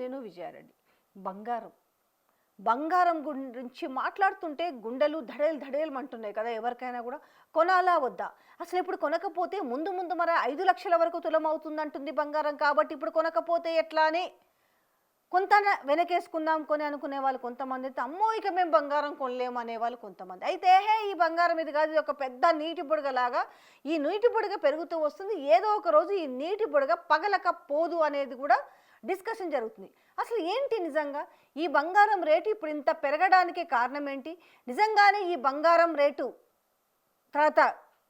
నేను విజయారెడ్డి. బంగారం. బంగారం గురించి మాట్లాడుతుంటే గుండెలు ధడేలు కదా ఎవరికైనా కూడా. కొనాలా వద్దా? అసలు ఇప్పుడు కొనకపోతే ముందు ముందు మరి 5 లక్షల వరకు తులం అవుతుందంటుంది బంగారం. కాబట్టి ఇప్పుడు కొనకపోతే ఎట్లా అని కొంత వెనకేసుకుందాం కొని అనుకునే వాళ్ళు కొంతమంది అయితే, అమ్మో ఇక మేము బంగారం కొనలేము అనేవాళ్ళు కొంతమంది. అయితే ఈ బంగారం ఇది కాదు, ఇది ఒక పెద్ద నీటి బుడగలాగా ఈ నీటి బుడగ పెరుగుతూ వస్తుంది. ఏదో ఒక రోజు ఈ నీటి బుడగ పగలక పోదు అనేది కూడా డిస్కషన్ జరుగుతుంది. అసలు ఏంటి నిజంగా ఈ బంగారం రేటు ఇప్పుడు ఇంత పెరగడానికి కారణం ఏంటి? నిజంగానే ఈ బంగారం రేటు తర్వాత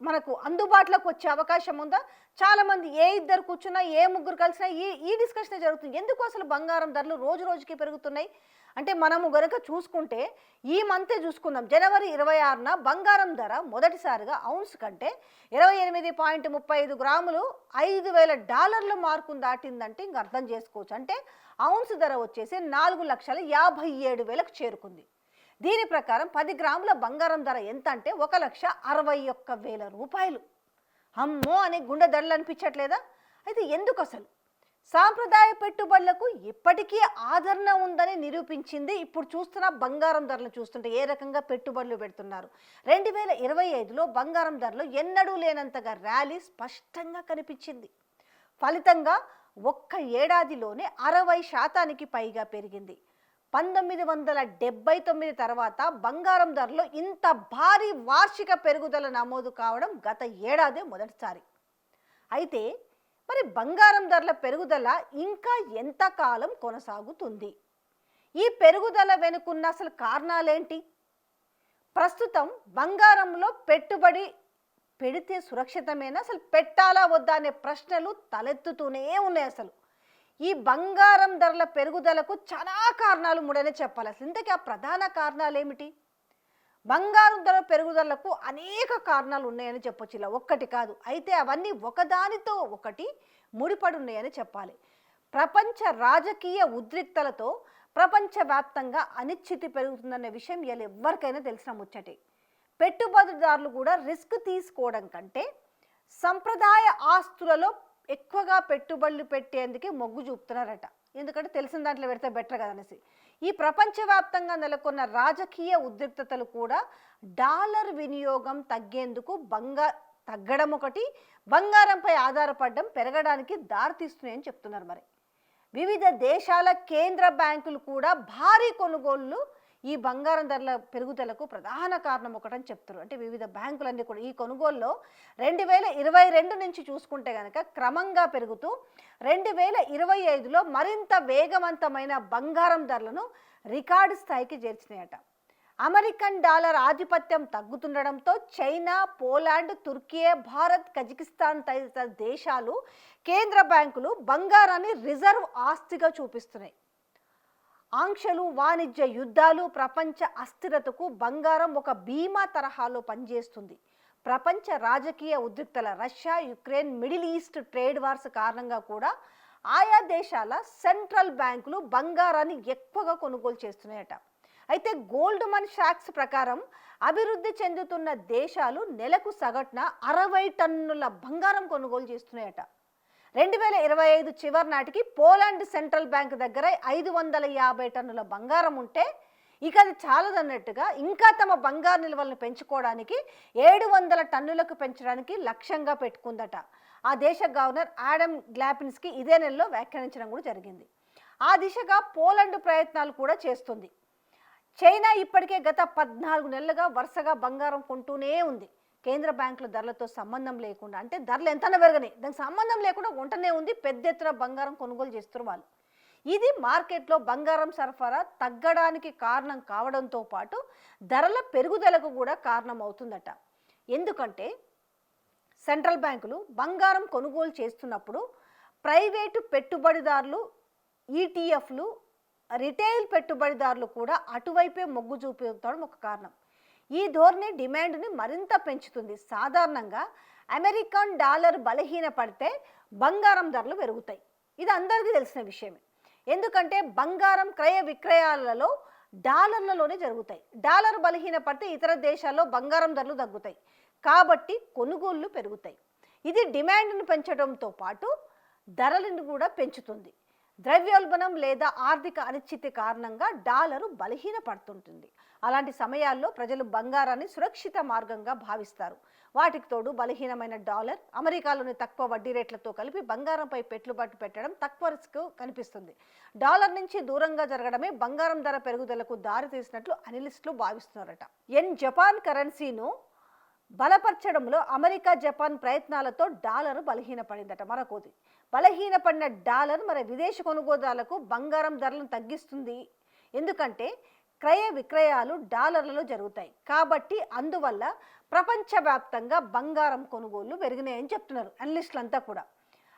మనకు అందుబాటులోకి వచ్చే అవకాశం ఉందా? చాలామంది ఇద్దరు కూర్చున్నా ముగ్గురు కలిసినా ఈ డిస్కషన్ జరుగుతుంది. ఎందుకు అసలు బంగారం ధరలు రోజు రోజుకి పెరుగుతున్నాయి అంటే మనము గనక చూసుకుంటే ఈ మంతే చూసుకుందాం. జనవరి 26న బంగారం ధర మొదటిసారిగా ఔన్స్ కంటే 28.35 గ్రాములు $5,000 మార్కును దాటిందంటే ఇంక అర్థం చేసుకోవచ్చు. అంటే ఔన్స్ ధర వచ్చేసి 4,57,000కు చేరుకుంది. దీని ప్రకారం 10 గ్రాముల బంగారం ధర ఎంత అంటే 1,61,000 రూపాయలు. అమ్మో అని గుండె ధరలు అనిపించట్లేదా? అయితే ఎందుకు అసలు? సాంప్రదాయ పెట్టుబడులకు ఇప్పటికీ ఆదరణ ఉందని నిరూపించింది ఇప్పుడు చూస్తున్న బంగారం ధరలు చూస్తుంటే ఏ రకంగా పెట్టుబడులు పెడుతున్నారు. 2025లో బంగారం ధరలు ఎన్నడూ లేనంతగా ర్యాలీ స్పష్టంగా కనిపించింది. ఫలితంగా ఒక్క ఏడాదిలోనే 60% పైగా పెరిగింది. 1979 తర్వాత బంగారం ధరలో ఇంత భారీ వార్షిక పెరుగుదల నమోదు కావడం గత ఏడాది మొదటిసారి. అయితే మరి బంగారం ధరల పెరుగుదల ఇంకా ఎంతకాలం కొనసాగుతుంది? ఈ పెరుగుదల వెనుకున్న అసలు కారణాలేంటి? ప్రస్తుతం బంగారంలో పెట్టుబడి పెడితే సురక్షితమేనా? అసలు పెట్టాలా వద్దా అనే ప్రశ్నలు తలెత్తుతూనే ఉన్నాయి. అసలు ఈ బంగారం ధరల పెరుగుదలకు చాలా కారణాలు మూడనే చెప్పాలి. అసలు ఇంతకీ ఆ ప్రధాన కారణాలు ఏమిటి? బంగారం ధర పెరుగుదలకు అనేక కారణాలు ఉన్నాయని చెప్పొచ్చు, ఇలా ఒక్కటి కాదు. అయితే అవన్నీ ఒకదానితో ఒకటి ముడిపడి ఉన్నాయని చెప్పాలి. ప్రపంచ రాజకీయ ఉద్రిక్తలతో ప్రపంచవ్యాప్తంగా అనిశ్చితి పెరుగుతుందనే విషయం ఇలా ఎవరికైనా తెలిసిన ముచ్చటే. పెట్టుబడిదారులు కూడా రిస్క్ తీసుకోవడం కంటే సంప్రదాయ ఆస్తులలో ఎక్కువగా పెట్టుబడులు పెట్టేందుకే మొగ్గు చూపుతున్నారట. ఎందుకంటే తెలిసిన దాంట్లో పెడితే బెటర్ కదా అనేసి. ఈ ప్రపంచవ్యాప్తంగా నెలకొన్న రాజకీయ ఉద్రిక్తతలు కూడా డాలర్ వినియోగం తగ్గడం ఒకటి, బంగారంపై ఆధారపడడం పెరగడానికి దారితీస్తున్నాయని చెప్తున్నారు. మరి వివిధ దేశాల కేంద్ర బ్యాంకులు కూడా భారీ కొనుగోళ్లు ఈ బంగారం ధరల పెరుగుదలకు ప్రధాన కారణం ఒకటని చెప్తారు. అంటే వివిధ బ్యాంకులన్నీ కూడా ఈ కొనుగోలులో 2022 నుంచి చూసుకుంటే కనుక క్రమంగా పెరుగుతూ 2025లో మరింత వేగవంతమైన బంగారం ధరలను రికార్డు స్థాయికి చేర్చినాయట. అమెరికన్ డాలర్ ఆధిపత్యం తగ్గుతుండడంతో చైనా, పోలాండ్, తుర్కీ, భారత్, కజకిస్తాన్ తదితర దేశాలు కేంద్ర బ్యాంకులు బంగారాన్ని రిజర్వ్ ఆస్తిగా చూపిస్తున్నాయి. ఆంక్షలు, వాణిజ్య యుద్ధాలు, ప్రపంచ అస్థిరతకు బంగారం ఒక బీమా తరహాలో పనిచేస్తుంది. ప్రపంచ రాజకీయ ఉద్రిక్తల Russia, Ukraine, Middle East trade wars కారణంగా కూడా ఆయా దేశాల సెంట్రల్ బ్యాంకులు బంగారాన్ని ఎక్కువగా కొనుగోలు చేస్తున్నాయట. అయితే గోల్డ్మన్ సాక్స్ ప్రకారం అభివృద్ధి చెందుతున్న దేశాలు నెలకు సగటున 60 టన్నుల బంగారం కొనుగోలు చేస్తున్నాయట. 2025 చివరి నాటికి పోలాండ్ సెంట్రల్ బ్యాంక్ దగ్గర 550 టన్నుల బంగారం ఉంటే ఇక అది చాలదన్నట్టుగా ఇంకా తమ బంగారు నిల్వలను పెంచుకోవడానికి 700 టన్నులకు పెంచడానికి లక్ష్యంగా పెట్టుకుందట. ఆ దేశ గవర్నర్ ఆడమ్ గ్లాపిన్స్కీ ఇదే నెలలో వ్యాఖ్యానించడం కూడా జరిగింది. ఆ దిశగా పోలాండ్ ప్రయత్నాలు కూడా చేస్తుంది. చైనా ఇప్పటికే గత 14 నెలలుగా వరుసగా బంగారం కొంటూనే ఉంది. కేంద్ర బ్యాంకుల ధరలతో సంబంధం లేకుండా, అంటే ధరలు ఎంతైనా పెరగని దానికి సంబంధం లేకుండా కొంటనే ఉంది. పెద్ద ఎత్తున బంగారం కొనుగోలు చేస్తున్నారు వాళ్ళు. ఇది మార్కెట్లో బంగారం సరఫరా తగ్గడానికి కారణం కావడంతో పాటు ధరల పెరుగుదలకు కూడా కారణం అవుతుందట. ఎందుకంటే సెంట్రల్ బ్యాంకులు బంగారం కొనుగోలు చేస్తున్నప్పుడు ప్రైవేటు పెట్టుబడిదారులు, ఈటీఎఫ్లు, రిటైల్ పెట్టుబడిదారులు కూడా అటువైపే మొగ్గు చూపుతాడం ఒక కారణం. ఈ ధోరణి డిమాండ్ని మరింత పెంచుతుంది. సాధారణంగా అమెరికన్ డాలర్ బలహీనపడితే బంగారం ధరలు పెరుగుతాయి. ఇది అందరికీ తెలిసిన విషయమే. ఎందుకంటే బంగారం క్రయ విక్రయాలలో డాలర్లలోనే జరుగుతాయి. డాలర్ బలహీనపడితే ఇతర దేశాల్లో బంగారం ధరలు తగ్గుతాయి. కాబట్టి కొనుగోళ్లు పెరుగుతాయి. ఇది డిమాండ్ను పెంచడంతో పాటు ధరలను కూడా పెంచుతుంది. ద్రవ్యోల్బణం లేదా ఆర్థిక అనిశ్చితి కారణంగా డాలరు బలహీనపడుతుంటుంది. అలాంటి సమయాల్లో ప్రజలు బంగారాన్ని సురక్షిత మార్గంగా భావిస్తారు. వాటికి తోడు బలహీనమైన డాలర్, అమెరికాలోని తక్కువ వడ్డీ రేట్లతో కలిపి బంగారంపై పెట్టుబడి పెట్టడం తక్కువ రిస్క్ కనిపిస్తుంది. డాలర్ నుంచి దూరంగా జరగడమే బంగారం ధర పెరుగుదలకు దారితీసినట్లు అనలిస్టులు భావిస్తున్నారట. జపాన్ కరెన్సీను బలపరచడంలో అమెరికా, జపాన్ ప్రయత్నాలతో డాలర్ బలహీనపడిందట. మరొకటి, బలహీనపడిన డాలర్ మరి విదేశీ కొనుగోదాలకు బంగారం ధరలను తగ్గిస్తుంది. ఎందుకంటే క్రయ విక్రయాలు డాలర్లలో జరుగుతాయి కాబట్టి అందువల్ల ప్రపంచవ్యాప్తంగా బంగారం కొనుగోళ్లు పెరిగినాయని చెప్తున్నారు అనలిస్టులంతా కూడా.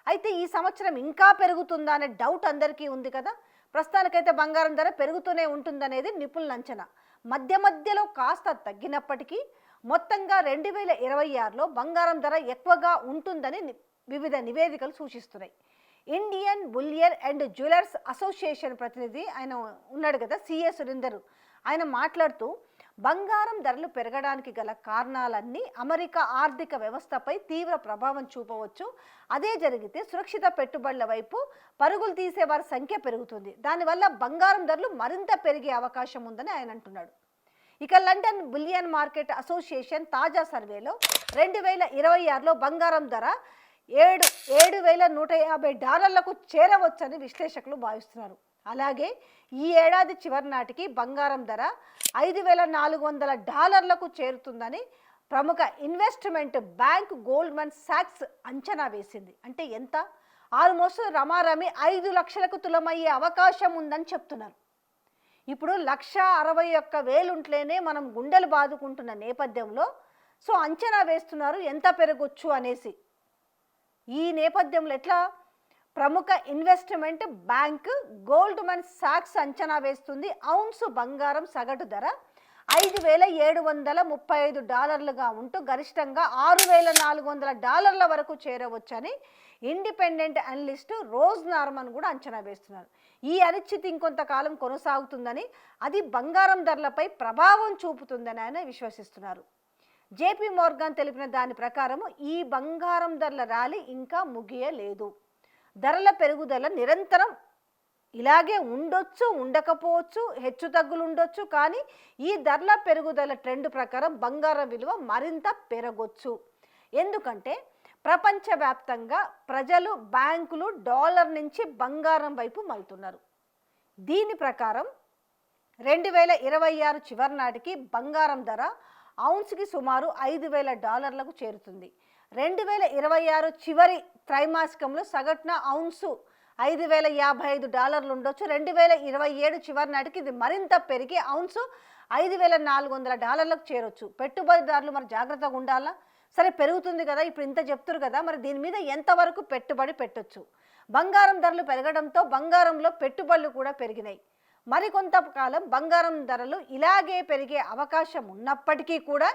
అయితే ఈ సంవత్సరం ఇంకా పెరుగుతుందా అనే డౌట్ అందరికీ ఉంది కదా. ప్రస్తుతానికైతే బంగారం ధర పెరుగుతూనే ఉంటుందనేది నిపుణుల అంచనా. మధ్య మధ్యలో కాస్త తగ్గినప్పటికీ మొత్తంగా 2026లో బంగారం ధర ఎక్కువగా ఉంటుందని వివిధ నివేదికలు సూచిస్తున్నాయి. Indian bullion and jewellers association ప్రతినిధి ఆయన ఉన్నాడు కదా, సిఏ సురేందర్, ఆయన మాట్లాడుతూ బంగారం ధరలు పెరగడానికి గల కారణాలన్నీ అమెరికా ఆర్థిక వ్యవస్థపై తీవ్ర ప్రభావం చూపవచ్చు. అదే జరిగితే సురక్షిత పెట్టుబడుల వైపు పరుగులు తీసే వారి సంఖ్య పెరుగుతుంది. దానివల్ల బంగారం ధరలు మరింత పెరిగే అవకాశం ఉందని ఆయన అంటున్నాడు. ఇక లండన్ బులియన్ మార్కెట్ అసోసియేషన్ తాజా సర్వేలో 2026లో బంగారం ధర $7,150 చేరవచ్చని విశ్లేషకులు భావిస్తున్నారు. అలాగే ఈ ఏడాది చివరి నాటికి బంగారం ధర $5,400 చేరుతుందని ప్రముఖ ఇన్వెస్ట్మెంట్ బ్యాంక్ గోల్డ్మన్ సాక్స్ అంచనా వేసింది. అంటే ఎంత? ఆల్మోస్ట్ రమారమి 5 లక్షలకు తులమయ్యే అవకాశం ఉందని చెప్తున్నారు. ఇప్పుడు 1,61,000 ఉంటేనే మనం గుండెలు బాదుకుంటున్న నేపథ్యంలో సో అంచనా వేస్తున్నారు ఎంత పెరగొచ్చు అనేసి. ఈ నేపథ్యంలో ఎట్లా ప్రముఖ ఇన్వెస్ట్మెంట్ బ్యాంక్ గోల్డ్మన్ సాక్స్ అంచనా వేస్తుంది ఔన్సు బంగారం సగటు ధర $5,735 ఉంటూ గరిష్టంగా $6,400 వరకు చేరవచ్చని ఇండిపెండెంట్ అనలిస్ట్ రోజ్ నార్మన్ కూడా అంచనా వేస్తున్నారు. ఈ అనిశ్చితి ఇంకొంతకాలం కొనసాగుతుందని, అది బంగారం ధరలపై ప్రభావం చూపుతుందని ఆయన విశ్వసిస్తున్నారు. జేపీ మోర్గాన్ తెలిపిన దాని ప్రకారం ఈ బంగారం ధరల ర్యాలీ ఇంకా ముగియలేదు. ధరల పెరుగుదల నిరంతరం ఇలాగే ఉండొచ్చు, ఉండకపోవచ్చు, హెచ్చు తగ్గులు ఉండొచ్చు. కానీ ఈ ధరల పెరుగుదల ట్రెండ్ ప్రకారం బంగారం విలువ మరింత పెరగొచ్చు. ఎందుకంటే ప్రపంచవ్యాప్తంగా ప్రజలు, బ్యాంకులు డాలర్ నుంచి బంగారం వైపు మళ్తున్నారు. దీని ప్రకారం 2026 చివరి నాటికి బంగారం ధర ఔన్స్కి సుమారు $5,000 చేరుతుంది. 2026 చివరి త్రైమాసికంలో సగటున ఔన్సు $5,055 ఉండొచ్చు. 2027 చివరి నాటికి ఇది మరింత పెరిగి ఔన్సు $5,400 చేరొచ్చు. పెట్టుబడిదారులు మరి జాగ్రత్తగా ఉండాలా. సరే పెరుగుతుంది కదా, ఇప్పుడు ఇంత చెప్తున్నారు కదా, మరి దీని మీద ఎంతవరకు పెట్టుబడి పెట్టొచ్చు? బంగారం ధరలు పెరగడంతో బంగారంలో పెట్టుబడులు కూడా పెరిగినాయి. మరికొంతకాలం బంగారం ధరలు ఇలాగే పెరిగే అవకాశం ఉన్నప్పటికీ కూడా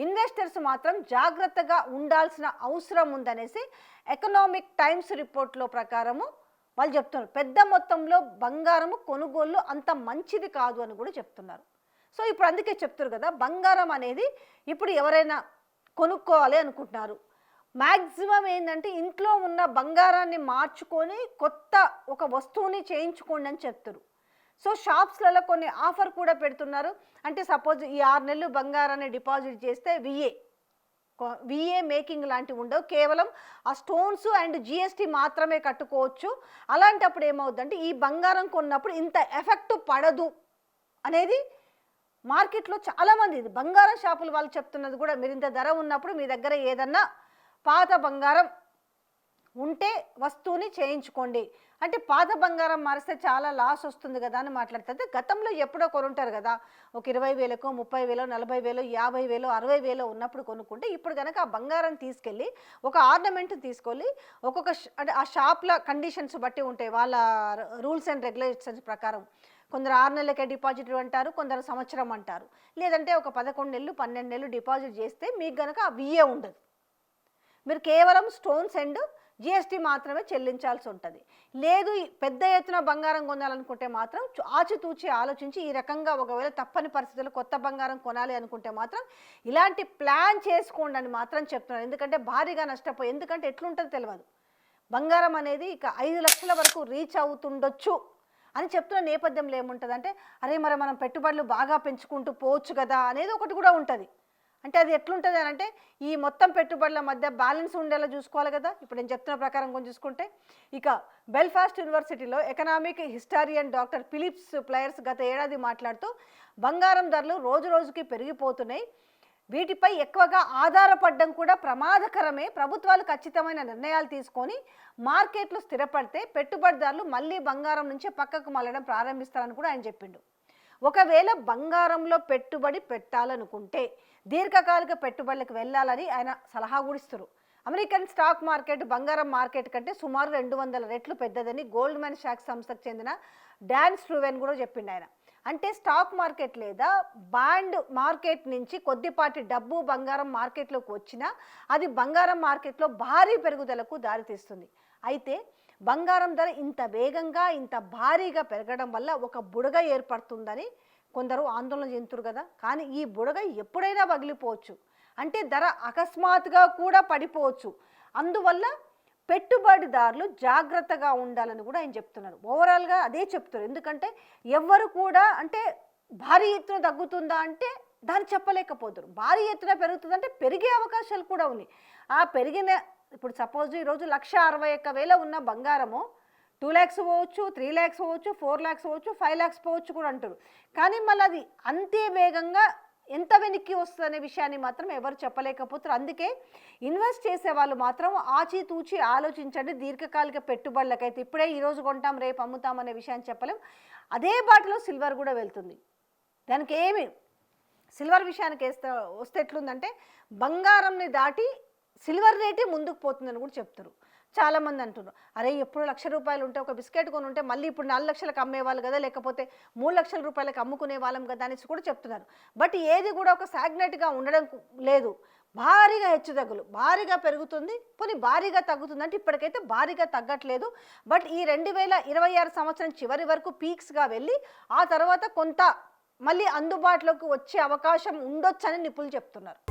ఇన్వెస్టర్స్ మాత్రం జాగ్రత్తగా ఉండాల్సిన అవసరం ఉందనేసి ఎకనామిక్ టైమ్స్ రిపోర్ట్లో ప్రకారము వాళ్ళు చెప్తున్నారు. పెద్ద మొత్తంలో బంగారము కొనుగోళ్ళు అంత మంచిది కాదు అని కూడా చెప్తున్నారు. సో ఇప్పుడు అందుకే చెప్తారు కదా, బంగారం అనేది ఇప్పుడు ఎవరైనా కొనుక్కోవాలి అనుకుంటున్నారు, మ్యాక్సిమం ఏంటంటే ఇంట్లో ఉన్న బంగారాన్ని మార్చుకొని కొత్త ఒక వస్తువుని చేయించుకోండి అని చెప్తారు. సో షాప్స్లలో కొన్ని ఆఫర్ కూడా పెడుతున్నారు. అంటే సపోజ్ ఈ 6 నెలలు బంగారాన్ని డిపాజిట్ చేస్తే విఏ మేకింగ్ లాంటివి ఉండవు, కేవలం ఆ స్టోన్స్ అండ్ జిఎస్టీ మాత్రమే కట్టుకోవచ్చు. అలాంటప్పుడు ఏమవుతుందంటే ఈ బంగారం కొన్నప్పుడు ఇంత ఎఫెక్ట్ పడదు అనేది మార్కెట్లో చాలామంది, ఇది బంగారం షాపులు వాళ్ళు చెప్తున్నది కూడా. మీరు ఇంత ధర ఉన్నప్పుడు మీ దగ్గర ఏదన్నా పాత బంగారం ఉంటే వస్తువుని చేయించుకోండి. అంటే పాత బంగారం మారిస్తే చాలా లాస్ వస్తుంది కదా అని మాట్లాడుతుంది. గతంలో ఎప్పుడో కొనుంటారు కదా, ఒక 20,000కో, 30,000, 40,000, 50,000, 60,000 ఉన్నప్పుడు కొనుక్కుంటే ఇప్పుడు కనుక ఆ బంగారం తీసుకెళ్ళి ఒక ఆర్నమెంట్ తీసుకొని ఒక్కొక్క అంటే ఆ షాప్ల కండిషన్స్ బట్టి ఉంటాయి, వాళ్ళ రూల్స్ అండ్ రెగ్యులేషన్స్ ప్రకారం. కొందరు 6 నెలలకే డిపాజిట్ అంటారు, కొందరు సంవత్సరం అంటారు, లేదంటే ఒక 11 నెలలు 12 నెలలు డిపాజిట్ చేస్తే మీకు కనుక ఆ విఏ ఉండదు. మీరు కేవలం స్టోన్స్ అండ్ జిఎస్టీ మాత్రమే చెల్లించాల్సి ఉంటుంది. లేదు పెద్ద ఎత్తున బంగారం కొనాలనుకుంటే మాత్రం ఆచితూచి ఆలోచించి ఈ రకంగా ఒకవేళ తప్పని పరిస్థితుల్లో కొత్త బంగారం కొనాలి అనుకుంటే మాత్రం ఇలాంటి ప్లాన్ చేసుకోండి అని మాత్రం చెప్తున్నాను. ఎందుకంటే భారీగా నష్టపోయి, ఎందుకంటే ఎట్లుంటుందో తెలియదు. బంగారం అనేది ఇక 5 లక్షల వరకు రీచ్ అవుతుండొచ్చు అని చెప్తున్న నేపథ్యంలో ఏముంటుంది అంటే, అరే మరి మనం పెట్టుబడులు బాగా పెంచుకుంటూ పోవచ్చు కదా అనేది ఒకటి కూడా ఉంటుంది. అంటే అది ఎట్లుంటుంది అని అంటే, ఈ మొత్తం పెట్టుబడుల మధ్య బ్యాలెన్స్ ఉండేలా చూసుకోవాలి కదా. ఇప్పుడు నేను చెప్తున్న ప్రకారం కొంచెం చూసుకుంటే, ఇక బెల్ఫాస్ట్ యూనివర్సిటీలో ఎకనామిక్ హిస్టారియన్ డాక్టర్ ఫిలిప్స్ ప్లయర్స్ గత ఏడాది మాట్లాడుతూ, బంగారం ధరలు రోజు రోజుకి పెరిగిపోతున్నాయి, వీటిపై ఎక్కువగా ఆధారపడడం కూడా ప్రమాదకరమే, ప్రభుత్వాలు ఖచ్చితమైన నిర్ణయాలు తీసుకొని మార్కెట్లు స్థిరపడితే పెట్టుబడిదారులు మళ్ళీ బంగారం నుంచే పక్కకు మళ్ళడం ప్రారంభిస్తారని కూడా ఆయన చెప్పిండు. ఒకవేళ బంగారంలో పెట్టుబడి పెట్టాలనుకుంటే దీర్ఘకాలిక పెట్టుబడులకు వెళ్ళాలని ఆయన సలహా కూడా ఇస్తారు. అమెరికన్ స్టాక్ మార్కెట్ బంగారం మార్కెట్ కంటే సుమారు 200 రెట్లు పెద్దదని గోల్డ్మెన్ సాక్స్ సంస్థకు చెందిన డాన్ స్ట్రూవెన్ కూడా చెప్పిండు ఆయన. అంటే స్టాక్ మార్కెట్ లేదా బాండ్ మార్కెట్ నుంచి కొద్దిపాటి డబ్బు బంగారం మార్కెట్లోకి వచ్చినా అది బంగారం మార్కెట్లో భారీ పెరుగుదలకు దారితీస్తుంది. అయితే బంగారం ధర ఇంత వేగంగా ఇంత భారీగా పెరగడం వల్ల ఒక బుడగ ఏర్పడుతుందని కొందరు ఆందోళన చెందుతారు కదా. కానీ ఈ బుడగ ఎప్పుడైనా పగిలిపోవచ్చు, అంటే ధర అకస్మాత్తుగా కూడా పడిపోవచ్చు. అందువల్ల పెట్టుబడిదారులు జాగ్రత్తగా ఉండాలని కూడా ఆయన చెప్తున్నారు. ఓవరాల్గా అదే చెప్తారు. ఎందుకంటే ఎవరు కూడా అంటే భారీ ఎత్తున తగ్గుతుందా అంటే దాన్ని చెప్పలేకపోతారు. భారీ ఎత్తున పెరుగుతుందంటే పెరిగే అవకాశాలు కూడా ఉన్నాయి. ఆ పెరిగిన ఇప్పుడు సపోజ్ ఈరోజు 1,61,000 ఉన్న బంగారము 2 lakhs పోవచ్చు, 3 lakhs పోవచ్చు, 4 lakhs పోవచ్చు, 5 lakhs పోవచ్చు కూడా అంటారు. కానీ మళ్ళీ అది అంతే వేగంగా ఎంత వెనక్కి వస్తుంది అనే విషయాన్ని మాత్రం ఎవరు చెప్పలేకపోతారు. అందుకే ఇన్వెస్ట్ చేసే వాళ్ళు మాత్రం ఆచితూచి ఆలోచించండి. దీర్ఘకాలిక పెట్టుబడులకైతే ఇప్పుడే ఈరోజు కొంటాం రేపు అమ్ముతాం అనే విషయాన్ని చెప్పలేం. అదే బాటలో సిల్వర్ కూడా వెళ్తుంది. దానికి ఏమి సిల్వర్ విషయానికి వస్తే ఎట్లుందంటే బంగారంని దాటి సిల్వర్ రేటే ముందుకు పోతుందని కూడా చెప్తారు. చాలామంది అంటున్నారు, అరే ఎప్పుడు ₹1,00,000 ఉంటే ఒక బిస్కెట్ కొని ఉంటే మళ్ళీ ఇప్పుడు 4 లక్షలకు అమ్మేవాళ్ళు కదా, లేకపోతే 3 లక్షల రూపాయలకు అమ్ముకునే వాళ్ళం కదా అనేసి కూడా చెప్తున్నారు. బట్ ఏది కూడా ఒక సాగ్నెట్గా ఉండడం లేదు. భారీగా హెచ్చుతగ్గులు, భారీగా పెరుగుతుంది, పోనీ భారీగా తగ్గుతుంది అంటే ఇప్పటికైతే భారీగా తగ్గట్లేదు. బట్ ఈ 2026 సంవత్సరం చివరి వరకు పీక్స్గా వెళ్ళి ఆ తర్వాత కొంత మళ్ళీ అందుబాటులోకి వచ్చే అవకాశం ఉండొచ్చని నిపుణులు చెప్తున్నారు.